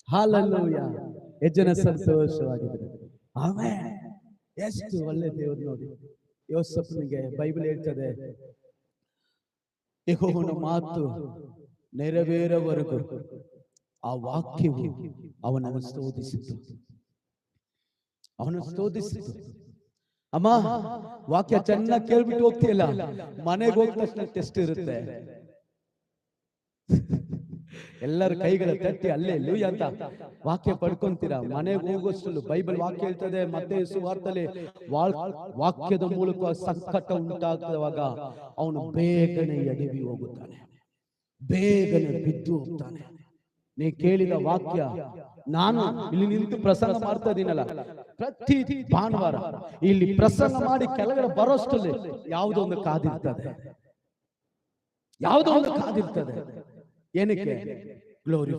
Hallelujah. ಎಷ್ಟು ಜನ ಸಂತೋಷವಾಗಿದ್ದಾರೆ? Amen. ಎಷ್ಟು ಒಳ್ಳೆ ದೇವರು ನೋಡಿ. ಯೋಸೇಫನಿಗೆ ಬೈಬಲ್ ಹೇಳ್ತದೆ, ಯೆಹೋವನ ಮಾತು ನೆರವೇರುವವರೆಗೂ ಆ ವಾಕ್ಯವು ಅವನನ್ನು ಸ್ತೋಧಿಸಿತು. ಅಮ್ಮ, ವಾಕ್ಯ ಚೆನ್ನಾಗಿ ಕೇಳ್ಬಿಟ್ಟು ಹೋಗ್ತಿಲ್ಲ, ಮನೆಗೆ ಹೋದ ತಕ್ಷಣ ಟೆಸ್ಟ್ ಇರುತ್ತೆ. ಎಲ್ಲರ ಕೈಗಳ ತಟ್ಟಿ ಅಲ್ಲೇ ಲೂಯಾ ಅಂತ ವಾಕ್ಯ ಪಡ್ಕೊಂತೀರಾ. ಮನೆಗೆ ಹೋಗೋಷ್ಟು ಬೈಬಲ್ ವಾಕ್ಯ ಹೇಳ್ತದೆ. ಮತ್ತೆ ಸುವಾರ್ತೆಯಲ್ಲಿ ವಾಕ್ಯದ ಮೂಲಕ ಸಂಕಟ ಉಂಟಾಗುವಾಗ ಅವನು ಬೇಗನೆ ಎಡವಿ ಹೋಗುತ್ತಾನೆ, ಬೇಗನೆ ಬಿದ್ದು ಹೋಗ್ತಾನೆ. ನೀ ಕೇಳಿದ ವಾಕ್ಯ, ನಾನು ಇಲ್ಲಿ ನಿಂತು ಪ್ರಸಂಗ ಮಾಡ್ತಾ ಇದೀನಲ್ಲ, ಪ್ರತಿ ಭಾನುವಾರ ಇಲ್ಲಿ ಪ್ರಸಂಗ ಮಾಡಿ ಕೆಳಗಡೆ ಬರೋಷ್ಟಲ್ಲಿ ಯಾವುದೋ ಒಂದು ಕಾದಿರ್ತದೆ, ಯಾವುದೋ ಒಂದು ಕಾದಿರ್ತದೆ. ಏನಕ್ಕೆ? ಗ್ಲೋರಿ